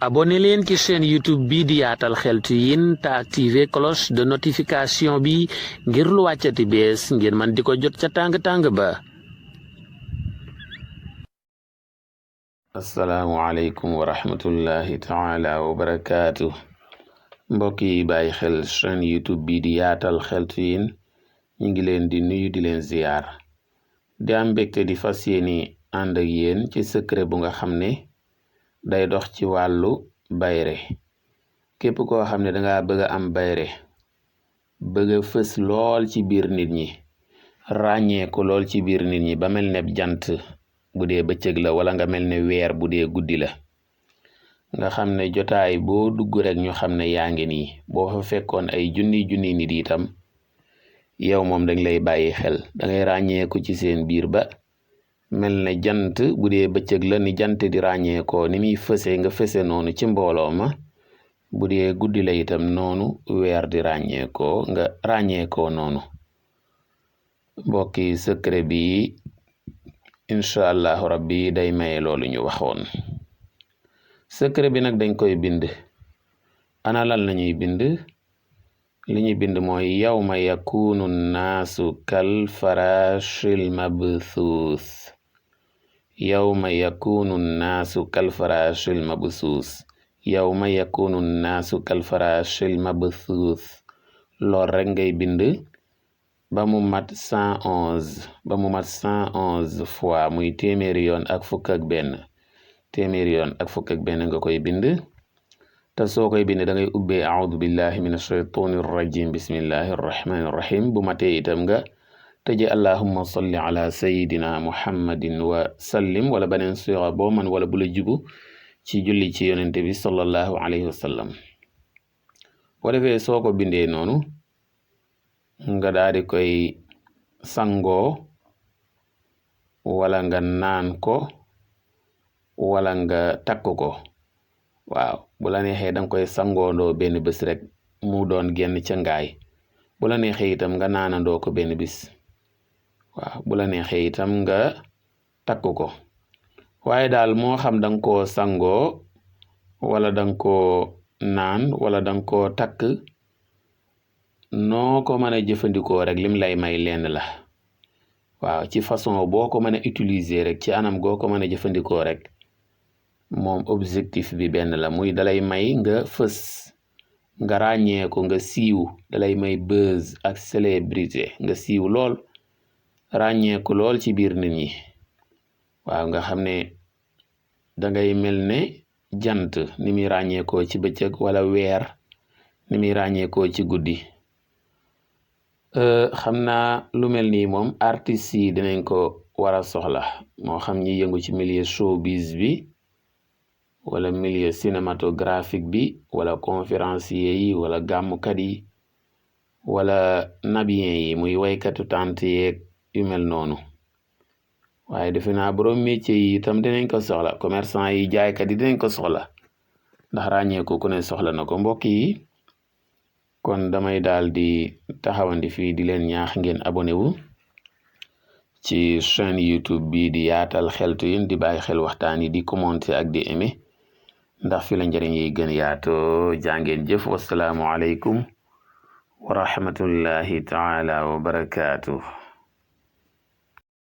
abonné leen ci chaîne YouTube bi di Yaatal Xeltu Yin te activé cloche de notification bi ngir lu wàccati bees ngeen man di ko jot ca tàng-tàng ba. assalaamu aleykum wa rahmatullahi taala wa barakaatu. mbokk yi bàyyi xel chaîne YouTube bi di Yaatal Xeltu Yin ñu ngi leen di nuyu di leen ziyaar di am mbégte di fas yéeni ànd ak yéen ci secret bu nga xam ne day dox ci wàllu bayre. képp koo xam ne danga bëgg a am bayre, bëgg a fës lool ci biir nit ñi, ràññee ko lool ci biir nit ñi ba mel ne jant bu dee bëccëg la wala nga mel ne weer bu dee guddi la, nga xam ne jotaay boo dugg rek ñu xam ne yaa ngi nii. boo fa fekkoon ay junni nit itam yow moom dañ lay bàyyi xel, dangay ràññeeku ci seen biir ba mel ne jant bu dee bëccëg la ni jant di ràññeekoo ni muy fëse nga fëse noonu ci mbooloo ma, bu dee guddi la itam noonu weer di ràññeekoo nga ràññeekoo noonu. mbokki secret bi incha allahu rabbi day maye loolu ñu waxoon. secret bi nag dañ koy bind. ana lan lañuy bind? li ñuy bind mooy yawma yakunu naasu kal farashil mabthuus. yawma yakunu naasu kal farashil mabthuus. yawma yakunu naasu kal farashil mabthuus. lool rek ngay bind ba mu mat 111 ba mu mat 111 fois muy téeméeri yoon ak fukk ak benn. téeméeri yoon ak fukk ak benn nga koy bind. te soo koy bind da ngay ubbee a'uudu billahi min ashaytaani rajim bismillahi arrahmani irrahim. bu matee itam nga tëje allahumma salli ala sayidina muhammadin wa sallim, wala beneen suura boo man wala bu la jubu ci julli ci yonente bi sallallahu alayhi wa sallam. boo defee soo ko bindee noonu nga daal di koy sangoo wala nga naan ko wala nga takk ko. waaw bu la neexee danga koy sangoondoo benn bés rek mu doon genn ca ngaay. bu la neexee itam nga naanandoo ko benn bis. waaw bu la neexee itam nga takk ko. waaye daal moo xam danga koo sangoo wala danga koo naan wala danga koo takk, noo ko mën a jëfandikoo rek lim lay may lenn la. waaw ci façon boo ko mën a utiliser rek, ci anam goo ko mën a jëfandikoo rek, moom objectif bi benn la, muy dalay may nga fës, nga ràññeeku, nga siiw. dalay may buzz ak célébrité, nga siiw lool, ràññeeku lool ci biir nit ñi. waaw nga xam ne dangay mel ne jant ni muy ràññeekoo ci bëccëg, wala weer ni muy ràññeekoo ci guddi. xam naa lu mel nii moom artistes yi dinañ ko war a soxla, moo xam ñi yëngu ci milieu showbiz bi wala milieu cinématographique bi wala conférencier yi wala gàmmukat yi wala nabiyen yi muy waykatu tant yeeg yu mel noonu. waaye defe naa borom métier yi itam dinañ ko soxla, commerçant yi, jaaykat yi dinañ ko soxla, ndax ràññeeku ku ne soxla na ko. mbokk yi kon damay daal di taxawandi fii di leen ñaax ngeen abonné wu ci chaîne YouTube bi di Yaatal Xeltu Yin, di bàyyi xel waxtaan yi, di commenter ak di aimer, ndax fi la njëriñ yi gën yaatoo. jàngeen jëf. wassalaamu aleykum wa rahmatullahi taala wa barakaatuh.